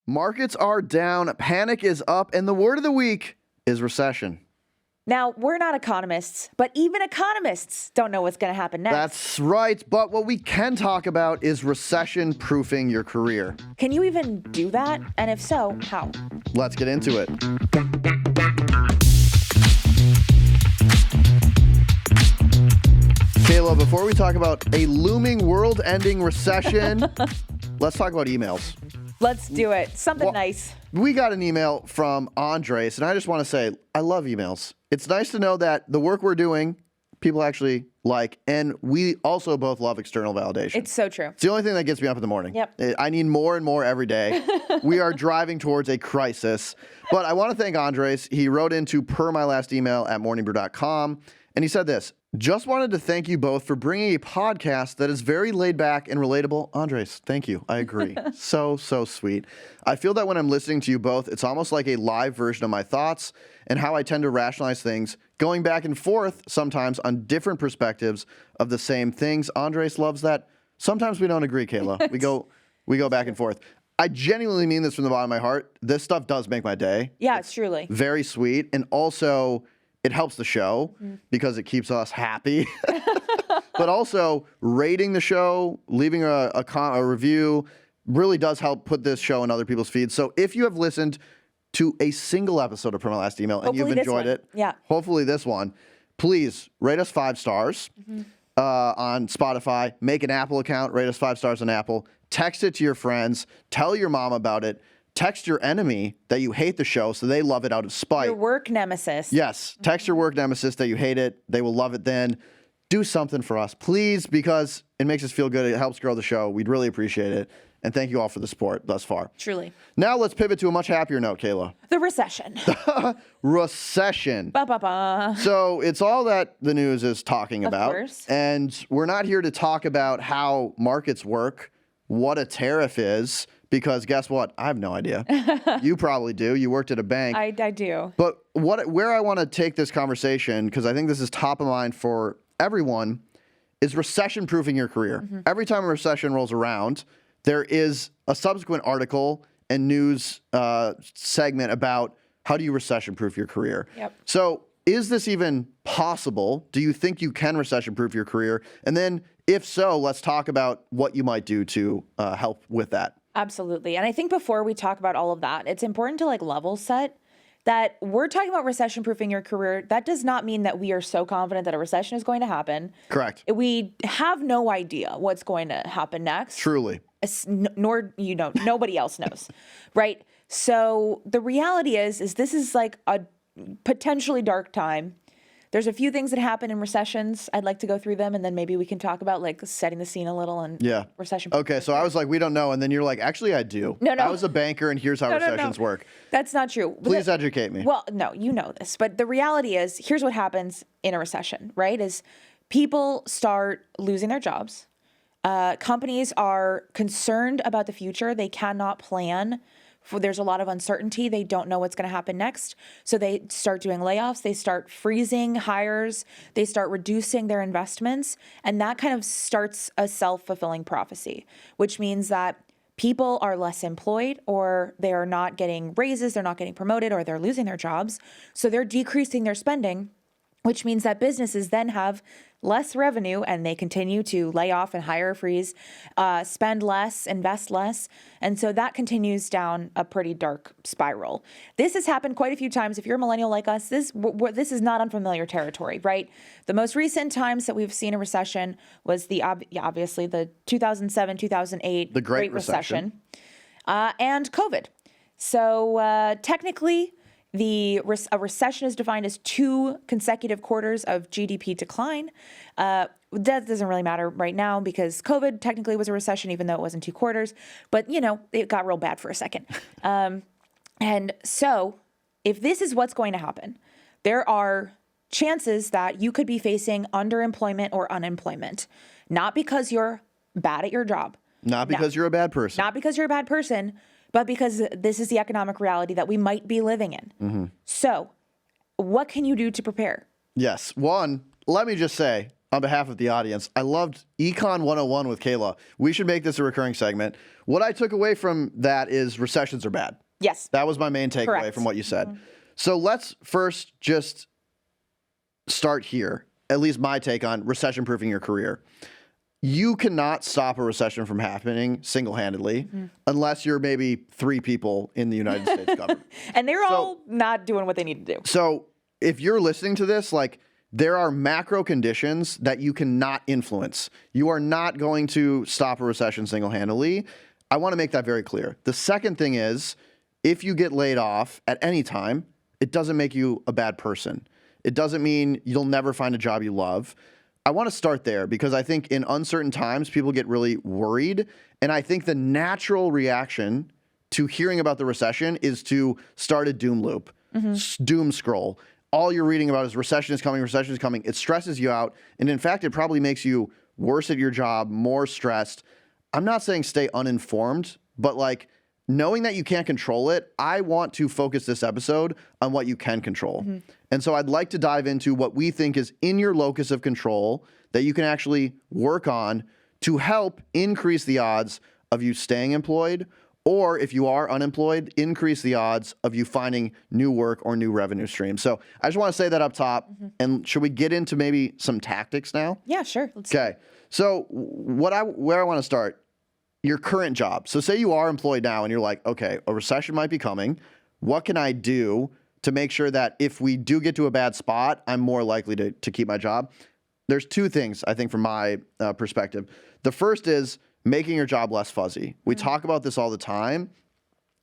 Markets are down, panic is up, and the word of the week is recession. Now, we're not economists, but even economists don't know what's going to happen next. That's right, but what we can talk about is recession-proofing your career. Can you even do that? And if so, how? Let's get into it. Kayla, before we talk about a looming world-ending recession, let's talk about emails. Let's do it. Something nice. We got an email from Andres, and I just want to say, I love emails. It's nice to know that the work we're doing, people actually like, and we also both love external validation. It's so true. It's the only thing that gets me up in the morning. Yep. I need more and more every day. We are driving towards a crisis. But I want to thank Andres. He wrote into morningbrew.com, and he said this: just wanted to thank you both for bringing a podcast that is very laid back and relatable. Andres, thank you. I agree. So sweet. I feel that when I'm listening to you both, it's almost like a live version of my thoughts and how I tend to rationalize things, going back and forth sometimes on different perspectives of the same things. Andres loves that. Sometimes we don't agree, Kayla. We go back and forth. I genuinely mean this from the bottom of my heart. This stuff does make my day. Yeah, it's truly. Very sweet. And also, it helps the show because it keeps us happy. But also, rating the show, leaving a review really does help put this show in other people's feeds. So if you have listened to a single episode of From My Last Email and you've enjoyed it, hopefully this one, please rate us 5 stars on Spotify. Make an Apple account, rate us 5 stars on Apple. Text it to your friends. Tell your mom about it. Text your enemy that you hate the show so they love it out of spite. Your work nemesis. Yes. Text your work nemesis that you hate it. They will love it then. Do something for us, please, because it makes us feel good. It helps grow the show. We'd really appreciate it. And thank you all for the support thus far. Truly. Now let's pivot to a much happier note, Kayla. The recession. Recession. Ba-ba-ba. So it's all that the news is talking about. Of course. And we're not here to talk about how markets work, what a tariff is, because guess what? I have no idea. You probably do. You worked at a bank. I do. But where I want to take this conversation, because I think this is top of mind for everyone, is recession-proofing your career. Every time a recession rolls around, there is a subsequent article and news segment about how do you recession-proof your career. Yep. So is this even possible? Do you think you can recession-proof your career? And then if so, let's talk about what you might do to help with that. Absolutely. And I think before we talk about all of that, it's important to level set that we're talking about recession-proofing your career. That does not mean that we are so confident that a recession is going to happen. Correct. We have no idea what's going to happen next. Truly. Nor, nobody else knows, right? So the reality is this is a potentially dark time. There's a few things that happen in recessions. I'd like to go through them, and then maybe we can talk about setting the scene a little and recession. Okay, so I was like, we don't know, and then you're like, actually, I do. No. I was a banker, and here's how recessions work. That's not true. Please educate me. Well, no, you know this, but the reality is, here's what happens in a recession, right? Is people start losing their jobs. Companies are concerned about the future. They cannot plan. There's a lot of uncertainty. They don't know what's going to happen next. So they start doing layoffs. They start freezing hires. They start reducing their investments. And that kind of starts a self-fulfilling prophecy, which means that people are less employed, or they are not getting raises, they're not getting promoted, or they're losing their jobs. So they're decreasing their spending, which means that businesses then have less revenue and they continue to lay off and hire, freeze, spend less, invest less. And so that continues down a pretty dark spiral. This has happened quite a few times. If you're a millennial like us, this is not unfamiliar territory, right? The most recent times that we've seen a recession was obviously the 2007, 2008 the Great Recession. And COVID. So technically, a recession is defined as 2 consecutive quarters of GDP decline. That doesn't really matter right now because COVID technically was a recession, even though it wasn't 2 quarters. But, it got real bad for a second. And so if this is what's going to happen, there are chances that you could be facing underemployment or unemployment, not because you're bad at your job. Not because you're a bad person. Not because you're a bad person, but because this is the economic reality that we might be living in. So what can you do to prepare? Yes. One, let me just say, on behalf of the audience, I loved Econ 101 with Kayla. We should make this a recurring segment. What I took away from that is recessions are bad. Yes. That was my main takeaway Correct. from what you said. So let's first just start here, at least my take on recession-proofing your career. You cannot stop a recession from happening single-handedly unless you're maybe 3 people in the United States government. And they're all not doing what they need to do. So if you're listening to this, like, there are macro conditions that you cannot influence. You are not going to stop a recession single-handedly. I want to make that very clear. The second thing is, if you get laid off at any time, it doesn't make you a bad person. It doesn't mean you'll never find a job you love. I want to start there because I think in uncertain times, people get really worried. And I think the natural reaction to hearing about the recession is to start a doom loop, doom scroll. All you're reading about is recession is coming, recession is coming. It stresses you out. And in fact, it probably makes you worse at your job, more stressed. I'm not saying stay uninformed, but like, knowing that you can't control it, I want to focus this episode on what you can control. And so I'd like to dive into what we think is in your locus of control that you can actually work on to help increase the odds of you staying employed, or if you are unemployed, increase the odds of you finding new work or new revenue streams. So I just want to say that up top. And should we get into maybe some tactics now? Yeah, sure. Okay. So where I want to start, your current job. So say you are employed now and you're like, okay, a recession might be coming. What can I do to make sure that if we do get to a bad spot, I'm more likely to keep my job? There's 2 things, I think, from my perspective. The first is making your job less fuzzy. We talk about this all the time,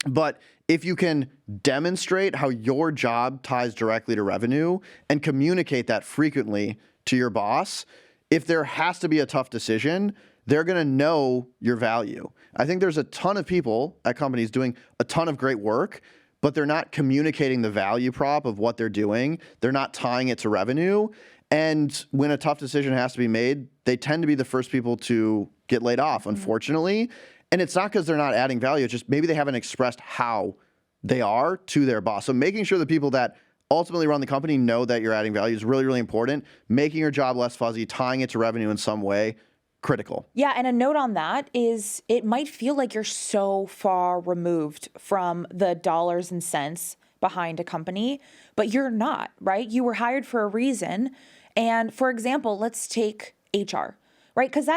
but if you can demonstrate how your job ties directly to revenue and communicate that frequently to your boss, if there has to be a tough decision, they're going to know your value. I think there's a ton of people at companies doing a ton of great work, but they're not communicating the value prop of what they're doing. They're not tying it to revenue. And when a tough decision has to be made, they tend to be the first people to get laid off, unfortunately. And it's not because they're not adding value. It's just maybe they haven't expressed how they are to their boss. So making sure the people that ultimately run the company know that you're adding value is really, really important. Making your job less fuzzy, tying it to revenue in some way, critical. Yeah, and a note on that is it might feel like you're so far removed from the dollars and cents behind a company, but you're not, right? You were hired for a reason. And for example, let's take HR, right? Because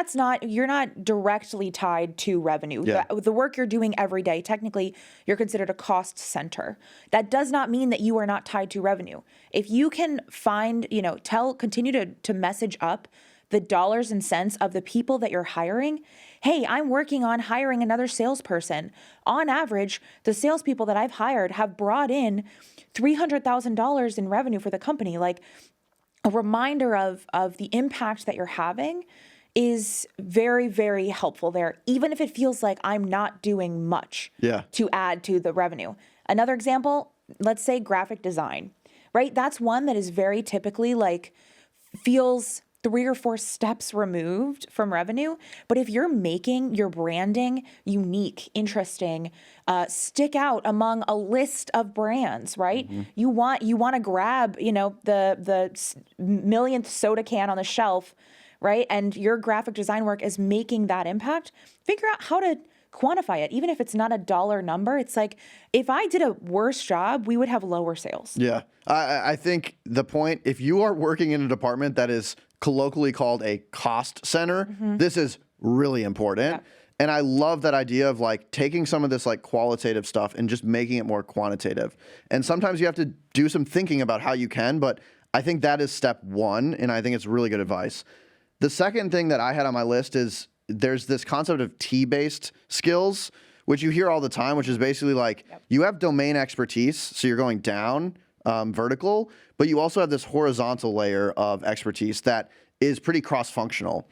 you're not directly tied to revenue. Yeah. The work you're doing every day, technically, you're considered a cost center. That does not mean that you are not tied to revenue. If you can find, continue to message up the dollars and cents of the people that you're hiring. Hey, I'm working on hiring another salesperson. On average, the salespeople that I've hired have brought in $300,000 in revenue for the company. Like, a reminder of the impact that you're having is very, very helpful there, even if it feels like I'm not doing much to add to the revenue. Another example, let's say graphic design, right? That's one that is very typically feels 3 or 4 steps removed from revenue. But if you're making your branding unique, interesting, stick out among a list of brands, right? You want to grab, the millionth soda can on the shelf, right? And your graphic design work is making that impact. Figure out how to quantify it. Even if it's not a dollar number, it's like, if I did a worse job, we would have lower sales. Yeah. I think the point, if you are working in a department that is colloquially called a cost center, this is really important. Yeah. And I love that idea of taking some of this qualitative stuff and just making it more quantitative. And sometimes you have to do some thinking about how you can, but I think that is step 1. And I think it's really good advice. The second thing that I had on my list is there's this concept of T-based skills, which you hear all the time, which is basically you have domain expertise. So you're going down vertical, but you also have this horizontal layer of expertise that is pretty cross-functional.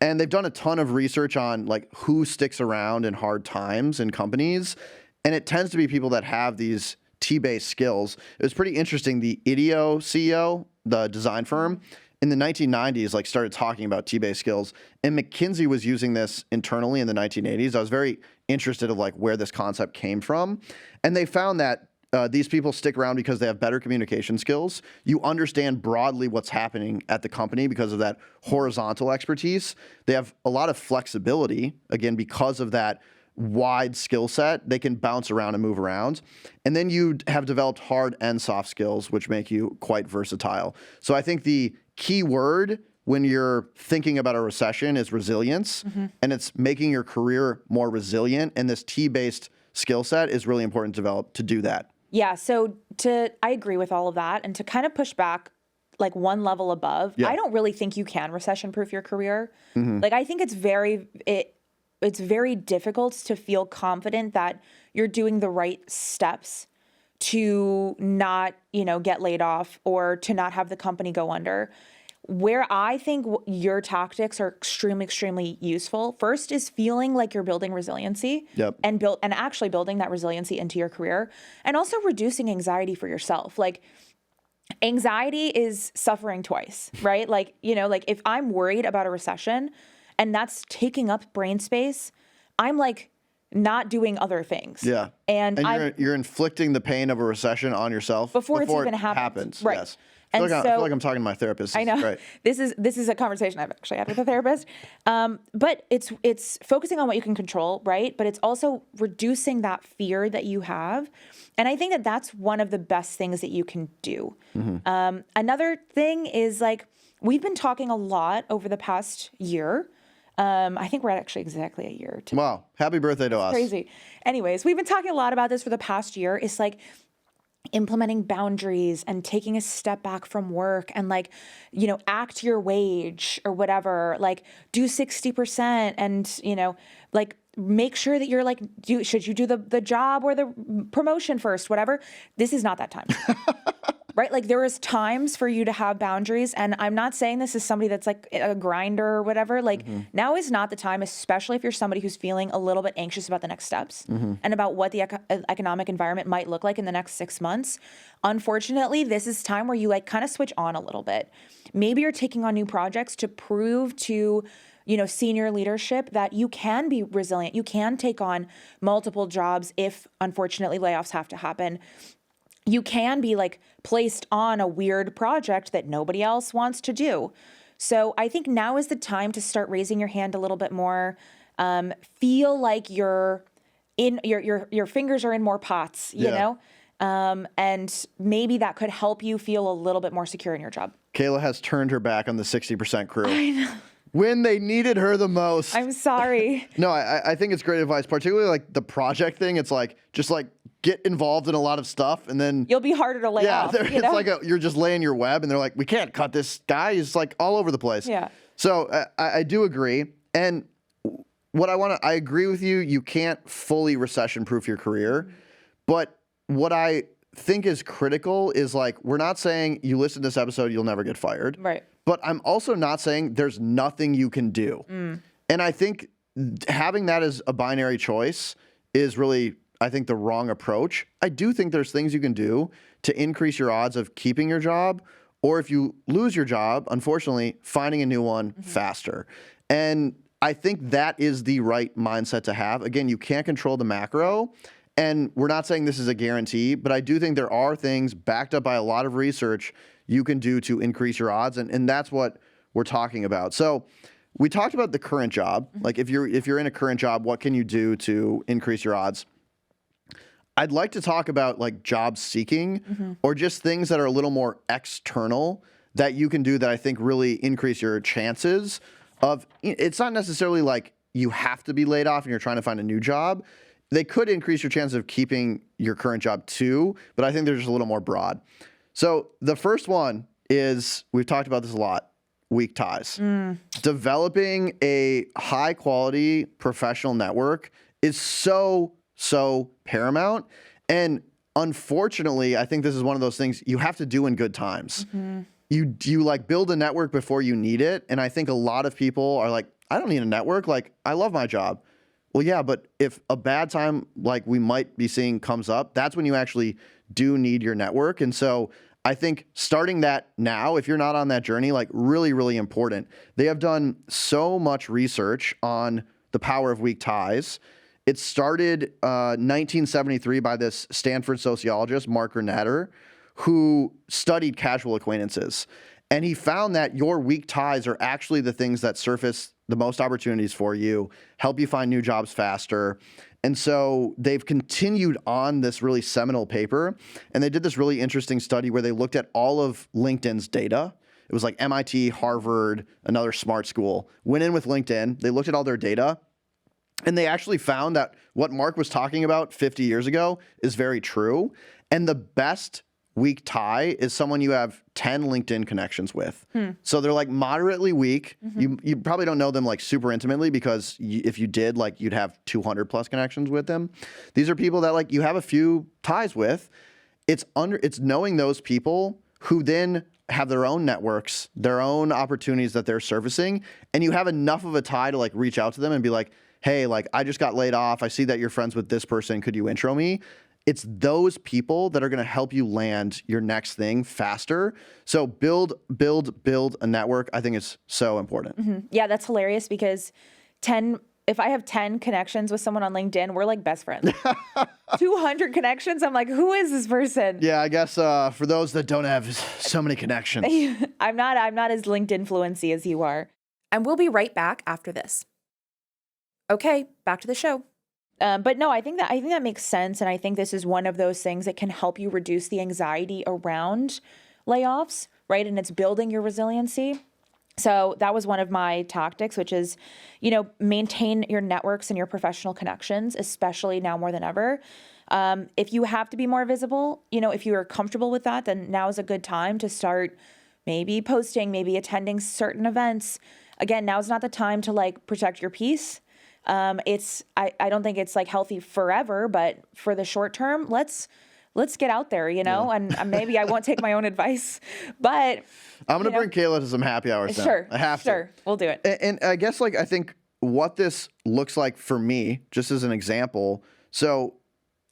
And they've done a ton of research on who sticks around in hard times in companies. And it tends to be people that have these T-based skills. It was pretty interesting. The IDEO CEO, the design firm, in the 1990s, started talking about T-based skills. And McKinsey was using this internally in the 1980s. I was very interested of where this concept came from. And they found that these people stick around because they have better communication skills. You understand broadly what's happening at the company because of that horizontal expertise. They have a lot of flexibility, again, because of that wide skill set. They can bounce around and move around. And then you have developed hard and soft skills, which make you quite versatile. So I think the key word when you're thinking about a recession is resilience, and it's making your career more resilient. And this T-based skill set is really important to develop to do that. Yeah, so I agree with all of that, and to kind of push back like one level above, I don't really think you can recession-proof your career. Like I think it's very difficult to feel confident that you're doing the right steps to not, get laid off or to not have the company go under. Where I think your tactics are extremely, extremely useful, first is feeling like you're building resiliency and actually building that resiliency into your career, and also reducing anxiety for yourself. Like anxiety is suffering twice, right? Like, like if I'm worried about a recession and that's taking up brain space, I'm like not doing other things. Yeah. And you're inflicting the pain of a recession on yourself before it's even happens. Right. Yes. I feel like I'm talking to my therapist. I know. Right. This is a conversation I've actually had with a therapist. But it's focusing on what you can control, right? But it's also reducing that fear that you have. And I think that that's one of the best things that you can do. Another thing is like, we've been talking a lot over the past year. I think we're at actually exactly a year. Wow. Happy birthday to us. Crazy. Anyways, we've been talking a lot about this for the past year. It's like implementing boundaries and taking a step back from work and like, act your wage or whatever, like do 60% and, like make sure that you're like, should you do the job or the promotion first, whatever. This is not that time. Right? Like there is times for you to have boundaries. And I'm not saying this is somebody that's like a grinder or whatever. Like now is not the time, especially if you're somebody who's feeling a little bit anxious about the next steps and about what the economic environment might look like in the next 6 months. Unfortunately, this is time where you like kind of switch on a little bit. Maybe you're taking on new projects to prove to senior leadership that you can be resilient. You can take on multiple jobs if unfortunately layoffs have to happen. You can be like placed on a weird project that nobody else wants to do. So I think now is the time to start raising your hand a little bit more. Feel like your fingers are in more pots, you know? And maybe that could help you feel a little bit more secure in your job. Kaila has turned her back on the 60% crew. I know. When they needed her the most. I'm sorry. No, I think it's great advice, particularly like the project thing. It's like, just like get involved in a lot of stuff and then you'll be harder to lay off. It's like you're just laying your web and they're like, we can't cut this guy. He's like all over the place. Yeah. So I do agree. And I agree with you. You can't fully recession-proof your career. But what I think is critical is like, we're not saying you listen to this episode, you'll never get fired. Right. But I'm also not saying there's nothing you can do. And I think having that as a binary choice is really, I think, the wrong approach. I do think there's things you can do to increase your odds of keeping your job, or if you lose your job, unfortunately, finding a new one faster. And I think that is the right mindset to have. Again, you can't control the macro. And we're not saying this is a guarantee, but I do think there are things backed up by a lot of research you can do to increase your odds. And that's what we're talking about. So we talked about the current job. Like if you're in a current job, what can you do to increase your odds? I'd like to talk about like job seeking or just things that are a little more external that you can do that I think really increase your chances of, it's not necessarily like you have to be laid off and you're trying to find a new job. They could increase your chance of keeping your current job too, but I think they're just a little more broad. So the first one is, we've talked about this a lot, weak ties. Developing a high quality professional network is so paramount. And unfortunately, I think this is one of those things you have to do in good times. You like build a network before you need it. And I think a lot of people are like, I don't need a network. Like, I love my job. Well, yeah, but if a bad time like we might be seeing comes up, that's when you actually do need your network. And so I think starting that now, if you're not on that journey, like really, really important. They have done so much research on the power of weak ties. It started 1973 by this Stanford sociologist, Mark Graneder, who studied casual acquaintances. And he found that your weak ties are actually the things that surface the most opportunities for you, help you find new jobs faster. And so they've continued on this really seminal paper. And they did this really interesting study where they looked at all of LinkedIn's data. It was like MIT, Harvard, another smart school, went in with LinkedIn. They looked at all their data. And they actually found that what Mark was talking about 50 years ago is very true. And the best weak tie is someone you have 10 LinkedIn connections with. So they're like moderately weak. You probably don't know them like super intimately because if you did, like you'd have 200 plus connections with them. These are people that like you have a few ties with. It's knowing those people who then have their own networks, their own opportunities that they're surfacing, and you have enough of a tie to like reach out to them and be like, hey, like I just got laid off. I see that you're friends with this person. Could you intro me? It's those people that are going to help you land your next thing faster. So build a network. I think it's so important. Yeah, that's hilarious because if I have 10 connections with someone on LinkedIn, we're like best friends. 200 connections. I'm like, who is this person? Yeah, I guess for those that don't have so many connections. I'm not as LinkedIn fluency as you are. And we'll be right back after this. Okay, back to the show. But no, I think that makes sense. And I think this is one of those things that can help you reduce the anxiety around layoffs, right? And it's building your resiliency. So that was one of my tactics, which is, maintain your networks and your professional connections, especially now more than ever. If you have to be more visible, if you are comfortable with that, then now is a good time to start maybe posting, maybe attending certain events. Again, now is not the time to like protect your peace. I don't think it's like healthy forever, but for the short term, let's get out there, and maybe I won't take my own advice, but I'm going to bring Kaila to some happy hours now. Sure. I have to. Sure. We'll do it. And I guess like, I think what this looks like for me, just as an example. So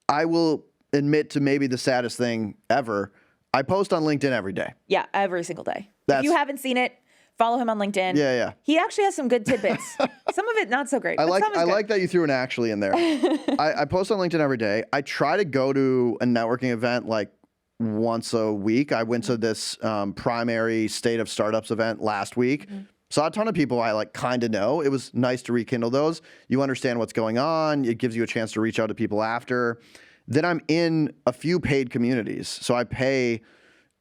I will admit to maybe the saddest thing ever. I post on LinkedIn every day. Yeah. Every single day. If you haven't seen it, follow him on LinkedIn. Yeah. He actually has some good tidbits. Some of it not so great. I like that you threw an actually in there. I post on LinkedIn every day. I try to go to a networking event like once a week. I went to this primary State of Startups event last week. Saw a ton of people I like kind of know. It was nice to rekindle those. You understand what's going on. It gives you a chance to reach out to people after. Then I'm in a few paid communities. So I pay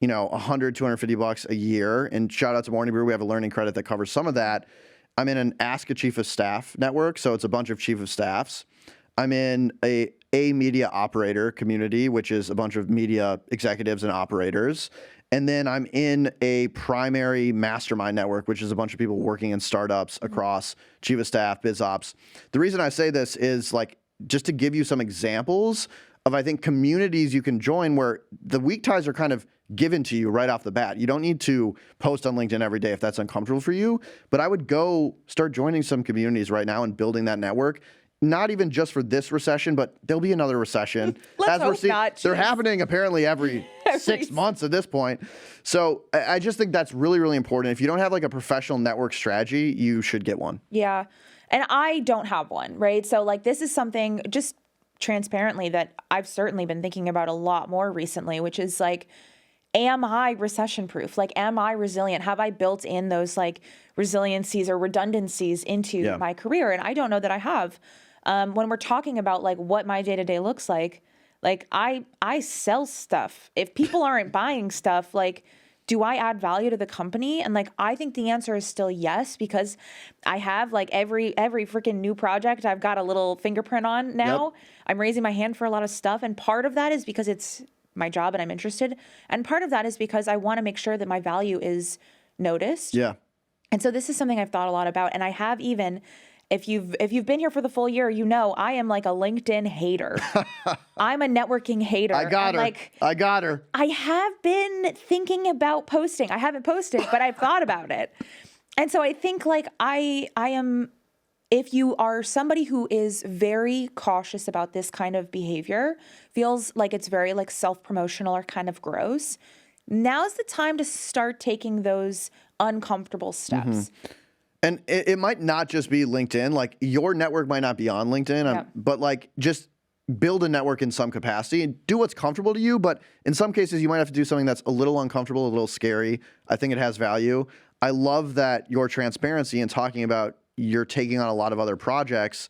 $100, $250 a year. And shout out to Morning Brew. We have a learning credit that covers some of that. I'm in an Ask a Chief of Staff network. So it's a bunch of chief of staffs. I'm in a media operator community, which is a bunch of media executives and operators. And then I'm in a primary mastermind network, which is a bunch of people working in startups across chief of staff, biz ops. The reason I say this is like, just to give you some examples of, I think, communities you can join where the weak ties are kind of given to you right off the bat. You don't need to post on LinkedIn every day if that's uncomfortable for you, but I would go start joining some communities right now and building that network. Not even just for this recession, but there'll be another recession. Let's hope not. They're happening apparently every 6 months at this point. So I just think that's really, really important. If you don't have like a professional network strategy, you should get one. Yeah. And I don't have one, right? So like this is something just transparently that I've certainly been thinking about a lot more recently, which is like, am I recession proof? Like, am I resilient? Have I built in those like resiliencies or redundancies into my career? And I don't know that I have. When we're talking about like what my day-to-day looks like I sell stuff. If people aren't buying stuff, like, do I add value to the company? And like, I think the answer is still yes, because I have like every freaking new project I've got a little fingerprint on now. Yep. I'm raising my hand for a lot of stuff. And part of that is because it's my job and I'm interested. And part of that is because I want to make sure that my value is noticed. Yeah. And so this is something I've thought a lot about. And I have even, if you've been here for the full year, I am like a LinkedIn hater. I'm a networking hater. I got her. I have been thinking about posting. I haven't posted, but I've thought about it. And so I think like I am, if you are somebody who is very cautious about this kind of behavior, feels like it's very like self-promotional or kind of gross, now's the time to start taking those uncomfortable steps. And it might not just be LinkedIn. Like your network might not be on LinkedIn, but like just build a network in some capacity and do what's comfortable to you. But in some cases, you might have to do something that's a little uncomfortable, a little scary. I think it has value. I love that your transparency and talking about you're taking on a lot of other projects.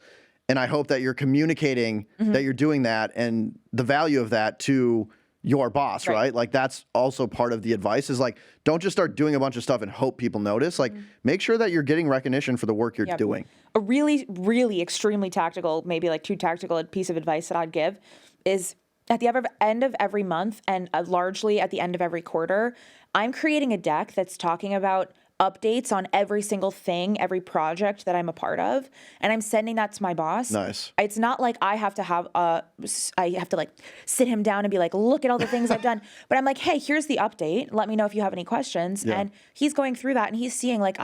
And I hope that you're communicating that you're doing that and the value of that to your boss, right? Like that's also part of the advice is like, don't just start doing a bunch of stuff and hope people notice. Like make sure that you're getting recognition for the work you're doing. A really, really extremely tactical, maybe like too tactical piece of advice that I'd give is at the end of every month and largely at the end of every quarter, I'm creating a deck that's talking about updates on every single thing, every project that I'm a part of, and I'm sending that to my boss. Nice. It's not like I have to like sit him down and be like, look at all the things I've done. But I'm like, hey, here's the update. Let me know if you have any questions. Yeah. And he's going through that and he's seeing like,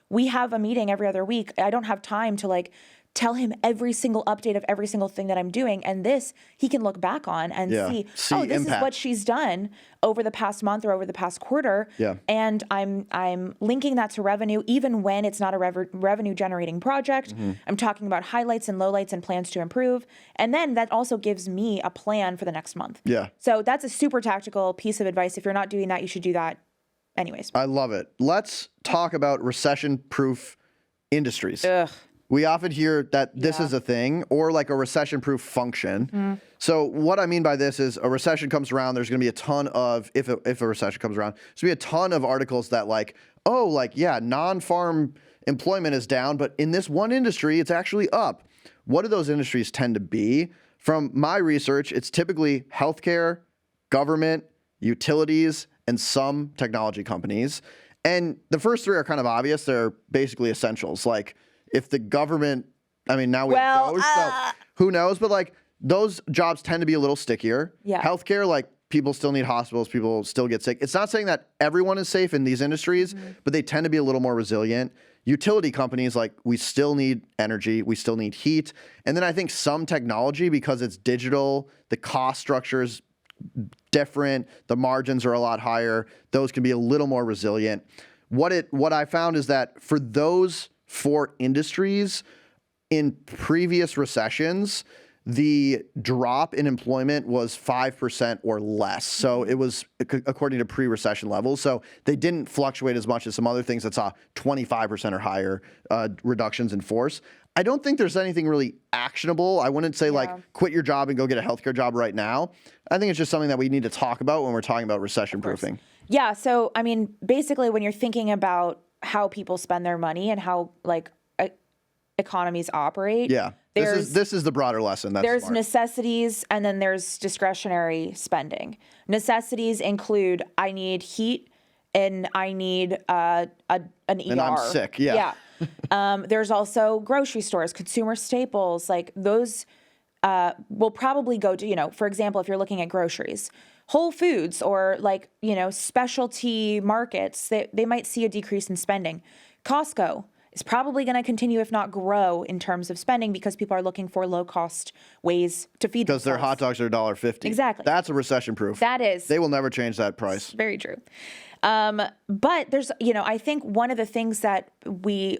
we have a meeting every other week. I don't have time to like tell him every single update of every single thing that I'm doing. And this he can look back on and see, oh, this impact. is what she's done over the past month or over the past quarter. Yeah. And I'm linking that to revenue, even when it's not a revenue generating project. I'm talking about highlights and lowlights and plans to improve. And then that also gives me a plan for the next month. Yeah. So that's a super tactical piece of advice. If you're not doing that, you should do that anyways. I love it. Let's talk about recession-proof industries. Ugh. We often hear that this is a thing or like a recession-proof function. So what I mean by this is a recession comes around, there's going to be a ton of, if a recession comes around, there's going to be a ton of articles that like, oh, like, yeah, non-farm employment is down, but in this one industry, it's actually up. What do those industries tend to be? From my research, it's typically healthcare, government, utilities, and some technology companies. And the first three are kind of obvious. They're basically essentials. Like, if the government, I mean, now we have those, so who knows? But like those jobs tend to be a little stickier. Yeah. Healthcare, like people still need hospitals, people still get sick. It's not saying that everyone is safe in these industries, but they tend to be a little more resilient. Utility companies, like we still need energy, we still need heat. And then I think some technology, because it's digital, the cost structure is different, the margins are a lot higher. Those can be a little more resilient. What I found is that for those four industries in previous recessions, the drop in employment was 5% or less. So it was according to pre-recession levels. So they didn't fluctuate as much as some other things that saw 25% or higher reductions in force. I don't think there's anything really actionable. I wouldn't say like quit your job and go get a healthcare job right now. I think it's just something that we need to talk about when we're talking about recession proofing. Yeah. So, I mean, basically when you're thinking about how people spend their money and how like economies operate. Yeah. This is the broader lesson. There's smart. necessities and then there's discretionary spending. Necessities include I need heat and I need an ER. And I'm sick. Yeah. There's also grocery stores, consumer staples, like those will probably go to, for example, if you're looking at groceries, Whole Foods or like, specialty markets, they might see a decrease in spending. Costco is probably going to continue, if not grow, in terms of spending because people are looking for low-cost ways to feed themselves. Because their hot dogs are $1.50. Exactly. That's a recession-proof. That is. They will never change that price. Very true. But there's, I think one of the things that we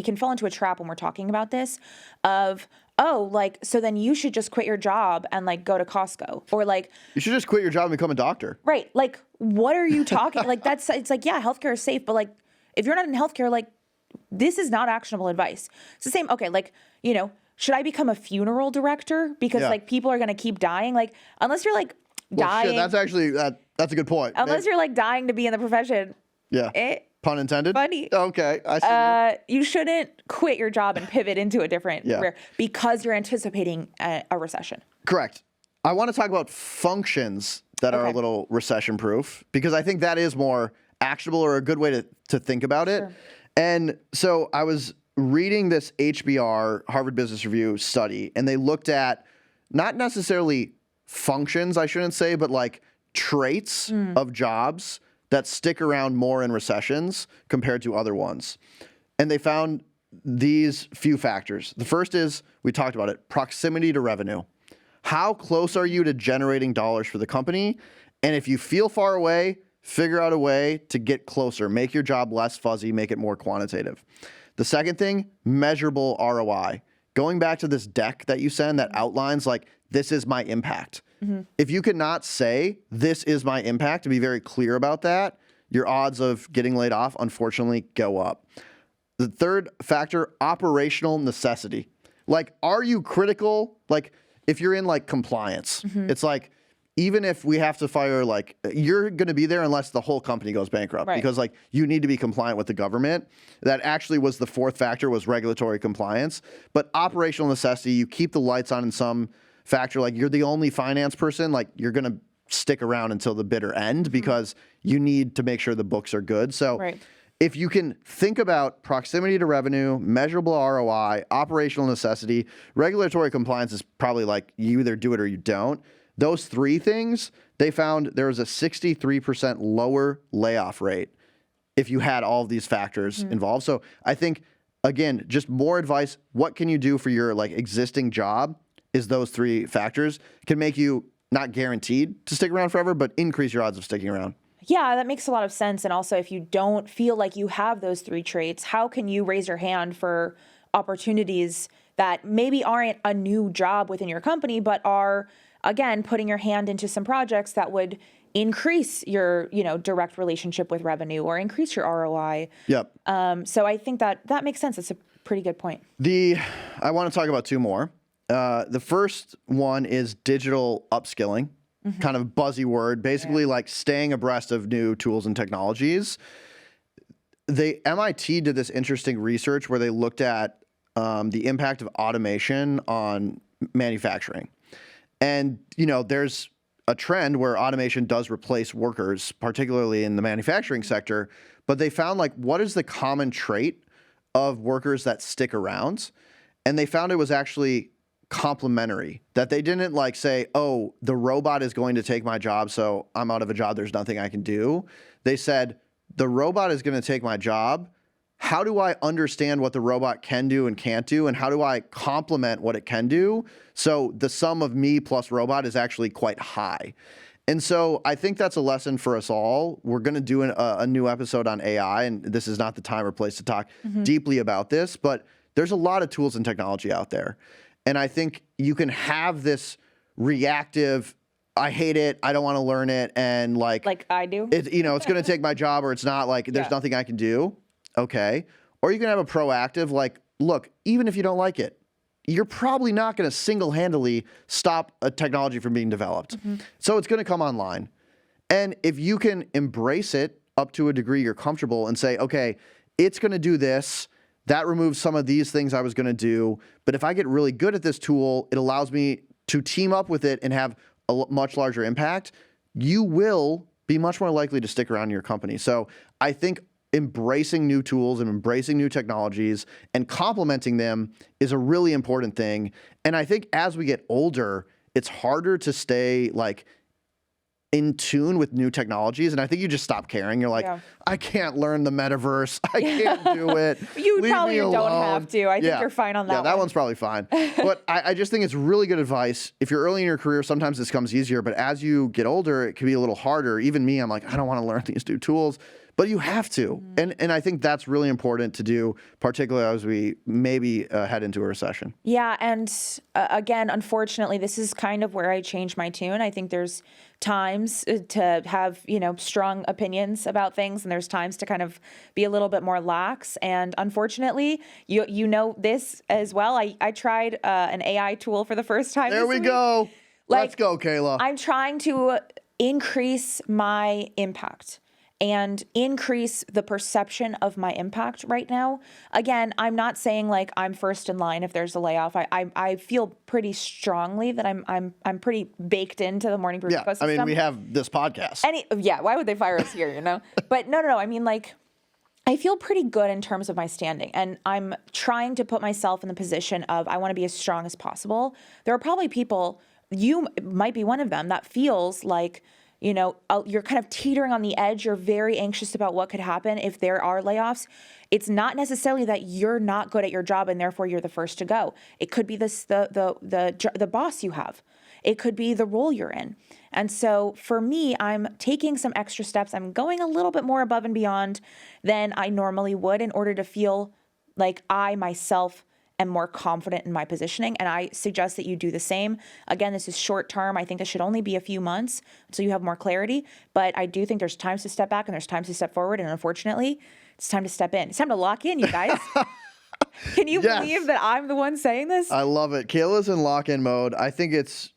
can fall into a trap when we're talking about this of, so then you should just quit your job and like go to Costco or like. You should just quit your job and become a doctor. Right. Like, what are you talking? Like, it's like, yeah, healthcare is safe, but like, if you're not in healthcare, like, this is not actionable advice. It's the same. Okay. Like, should I become a funeral director? Because like people are going to keep dying. Like, unless you're like dying. Shit, that's actually, that's a good point. Unless you're like dying to be in the profession. Yeah. Pun intended. Funny. Okay. I see. You shouldn't quit your job and pivot into a different career because you're anticipating a recession. Correct. I want to talk about functions that are a little recession proof because I think that is more actionable or a good way to think about it. Sure. And so I was reading this HBR, Harvard Business Review study, and they looked at not necessarily functions, I shouldn't say, but like traits of jobs that stick around more in recessions compared to other ones. And they found these few factors. The first is, we talked about it, proximity to revenue. How close are you to generating dollars for the company? And if you feel far away, figure out a way to get closer. Make your job less fuzzy, make it more quantitative. The second thing, measurable ROI. Going back to this deck that you send that outlines like, this is my impact. If you cannot say, this is my impact, to be very clear about that, your odds of getting laid off, unfortunately, go up. The third factor, operational necessity. Like, are you critical? Like, if you're in like compliance, it's like, even if we have to fire, like, you're going to be there unless the whole company goes bankrupt, because like you need to be compliant with the government. That actually was the fourth factor, was regulatory compliance. But operational necessity, you keep the lights on in some factor, like you're the only finance person, like you're going to stick around until the bitter end because you need to make sure the books are good. So if you can think about proximity to revenue, measurable ROI, operational necessity, regulatory compliance is probably like you either do it or you don't. Those three things, they found there was a 63% lower layoff rate if you had all of these factors involved. So I think, again, just more advice. What can you do for your like existing job is those three factors can make you not guaranteed to stick around forever, but increase your odds of sticking around. Yeah, that makes a lot of sense. And also, if you don't feel like you have those three traits, how can you raise your hand for opportunities that maybe aren't a new job within your company, but are, again, putting your hand into some projects that would increase your, direct relationship with revenue or increase your ROI. Yep. So I think that makes sense. It's a pretty good point. I want to talk about two more. The first one is digital upskilling, kind of buzzy word, basically like staying abreast of new tools and technologies. The MIT did this interesting research where they looked at the impact of automation on manufacturing. And, there's a trend where automation does replace workers, particularly in the manufacturing sector, but they found like, what is the common trait of workers that stick around? And they found it was actually complementary, that they didn't like say, oh, the robot is going to take my job, so I'm out of a job, there's nothing I can do. They said, the robot is going to take my job. How do I understand what the robot can do and can't do? And how do I complement what it can do? So the sum of me plus robot is actually quite high. And so I think that's a lesson for us all. We're going to do a new episode on AI, and this is not the time or place to talk deeply about this, but there's a lot of tools and technology out there. And I think you can have this reactive, I hate it, I don't want to learn it, and like I do. It's going to take my job, or it's not, like there's nothing I can do. Okay. Or you can have a proactive, like, look, even if you don't like it, you're probably not going to single-handedly stop a technology from being developed. So it's going to come online. And if you can embrace it up to a degree you're comfortable and say, okay, it's going to do this, that removes some of these things I was going to do. But if I get really good at this tool, it allows me to team up with it and have a much larger impact. You will be much more likely to stick around in your company. So I think embracing new tools and embracing new technologies and complementing them is a really important thing. And I think as we get older, it's harder to stay like in tune with new technologies. And I think you just stop caring. You're like, I can't learn the metaverse. I can't do it. You Leave probably me don't alone. have to. I think you're fine on that one. Yeah, that one's probably fine. But I just think it's really good advice. If you're early in your career, sometimes this comes easier. But as you get older, it can be a little harder. Even me, I'm like, I don't want to learn these new tools. But you have to. And I think that's really important to do, particularly as we maybe head into a recession. Yeah. And again, unfortunately, this is kind of where I change my tune. I think there's times to have, strong opinions about things, and there's times to kind of be a little bit more lax. And unfortunately, you know this as well. I tried an AI tool for the first time There this we week. go. Let's go, Kayla. I'm trying to increase my impact and increase the perception of my impact right now. Again, I'm not saying like I'm first in line if there's a layoff. I feel pretty strongly that I'm pretty baked into the Morning Brew ecosystem. I mean, we have this podcast. Why would they fire us here, But no. I mean, like, I feel pretty good in terms of my standing, and I'm trying to put myself in the position of I want to be as strong as possible. There are probably people, you might be one of them, that feels like, you're kind of teetering on the edge. You're very anxious about what could happen if there are layoffs. It's not necessarily that you're not good at your job and therefore you're the first to go. It could be the boss you have. It could be the role you're in. And so for me, I'm taking some extra steps. I'm going a little bit more above and beyond than I normally would in order to feel Like I myself am more confident in my positioning, and I suggest that you do the same. Again, this is short term. I think this should only be a few months until you have more clarity, but I do think there's times to step back and there's times to step forward, and unfortunately, it's time to step in. It's time to lock in, you guys. Can you Yes. believe that I'm the one saying this? I love it. Kayla's in lock-in mode. I think it's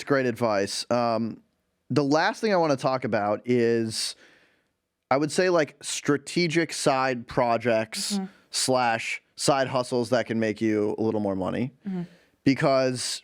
great advice. The last thing I want to talk about is, I would say, like strategic side projects / side hustles that can make you a little more money. Because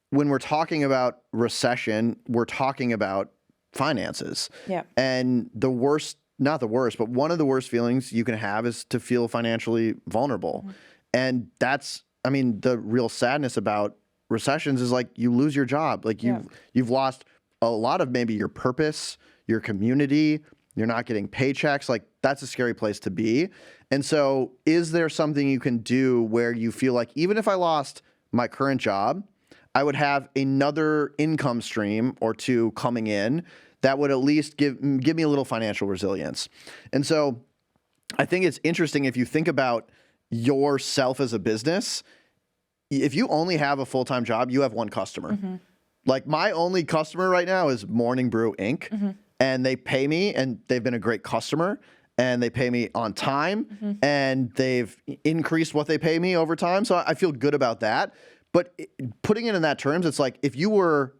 when we're talking about recession, we're talking about finances. Yeah. And the worst, not the worst, but one of the worst feelings you can have is to feel financially vulnerable. And that's, I mean, the real sadness about recessions is like you lose your job. Like you've lost a lot of maybe your purpose, your community, you're not getting paychecks. Like that's a scary place to be. And so is there something you can do where you feel like even if I lost my current job, I would have another income stream or two coming in that would at least give me a little financial resilience? And so I think it's interesting if you think about yourself as a business. If you only have a full-time job, you have one customer. Like my only customer right now is Morning Brew Inc. And they pay me, and they've been a great customer, and they pay me on time, and they've increased what they pay me over time. So I feel good about that. But putting it in that terms, it's like if we were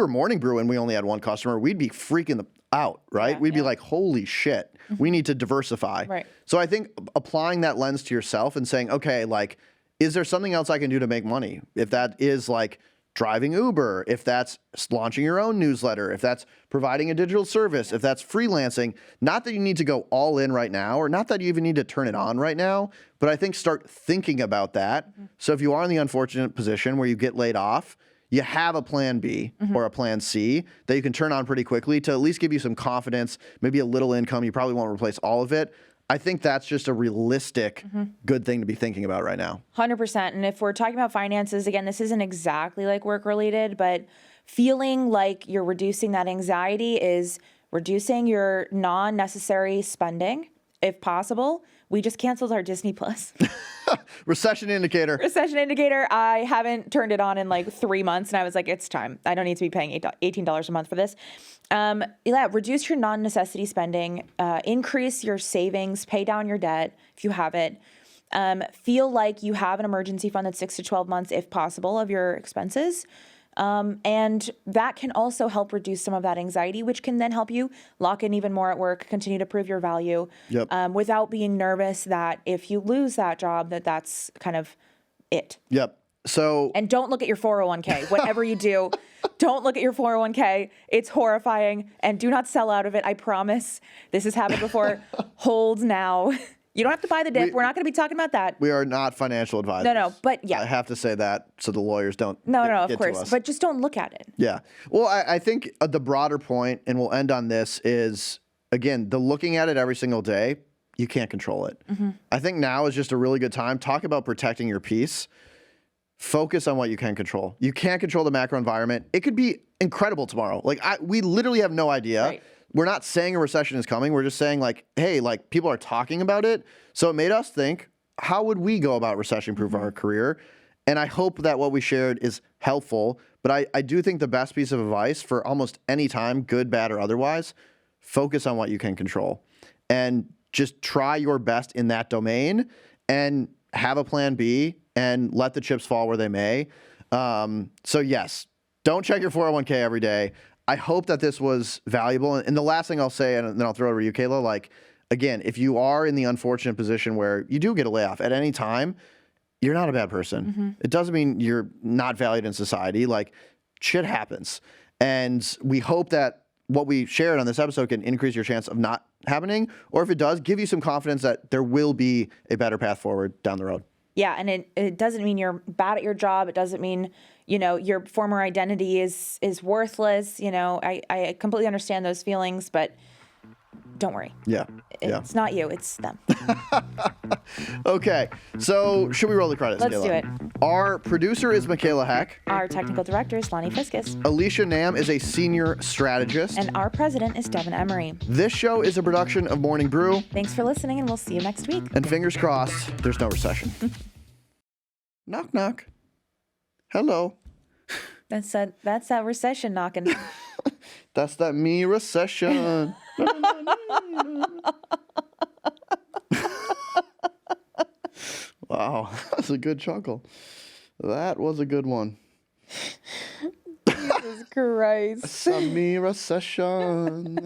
Morning Brew and we only had one customer, we'd be freaking out, right? We'd be like, holy shit, we need to diversify. Right. So I think applying that lens to yourself and saying, okay, like, is there something else I can do to make money? If that is like driving Uber, if that's launching your own newsletter, if that's providing a digital service, if that's freelancing, not that you need to go all in right now, or not that you even need to turn it on right now, but I think start thinking about that. So if you are in the unfortunate position where you get laid off, you have a plan B or a plan C that you can turn on pretty quickly to at least give you some confidence, maybe a little income. You probably won't replace all of it. I think that's just a realistic good thing to be thinking about right now. 100%. And if we're talking about finances, again, this isn't exactly like work related, but feeling like you're reducing that anxiety is reducing your non-necessary spending, if possible. We just canceled our Disney Plus. Recession indicator. Recession indicator. I haven't turned it on in like 3 months, and I was like, it's time. I don't need to be paying $18 a month for this. Reduce your non-necessity spending, increase your savings, pay down your debt if you have it. Feel like you have an emergency fund that's 6 to 12 months, if possible, of your expenses. And that can also help reduce some of that anxiety, which can then help you lock in even more at work, continue to prove your value, without being nervous that if you lose that job, that's kind of it. So, and don't look at your 401k. Whatever you do, don't look at your 401k. It's horrifying, and do not sell out of it. I promise. This has happened before. Hold now. You don't have to buy the dip. We're not going to be talking about that. We are not financial advisors. No, but yeah. I have to say that so the lawyers don't of course. But just don't look at it. Yeah. Well, I think the broader point, and we'll end on this, is, again, the looking at it every single day, you can't control it. I think now is just a really good time. Talk about protecting your peace. Focus on what you can control. You can't control the macro environment. It could be incredible tomorrow. Like we literally have no idea. Right. We're not saying a recession is coming. We're just saying like, hey, like people are talking about it. So it made us think, how would we go about recession-proof our career? And I hope that what we shared is helpful. But I do think the best piece of advice for almost any time, good, bad, or otherwise, focus on what you can control. And just try your best in that domain and have a plan B and let the chips fall where they may. So yes, don't check your 401k every day. I hope that this was valuable. And the last thing I'll say, and then I'll throw it over to you, Kayla, like, again, if you are in the unfortunate position where you do get a layoff at any time, you're not a bad person. It doesn't mean you're not valued in society. Like, shit happens. And we hope that what we shared on this episode can increase your chance of not happening, or if it does, give you some confidence that there will be a better path forward down the road. Yeah, and it doesn't mean you're bad at your job. It doesn't mean, your former identity is worthless. I completely understand those feelings, but Don't worry. Yeah. Yeah. It's not you. It's them. Okay. So should we roll the credits, Let's Kayla? do it. Our producer is Michaela Heck. Our technical director is Lonnie Fiskus. Alicia Nam is a senior strategist. And our president is Devin Emery. This show is a production of Morning Brew. Thanks for listening, and we'll see you next week. And fingers crossed, there's no recession. Knock, knock. Hello. That's that recession knocking. That's that me recession. Wow, that's a good chuckle. That was a good one. Jesus Christ. It's a me recession.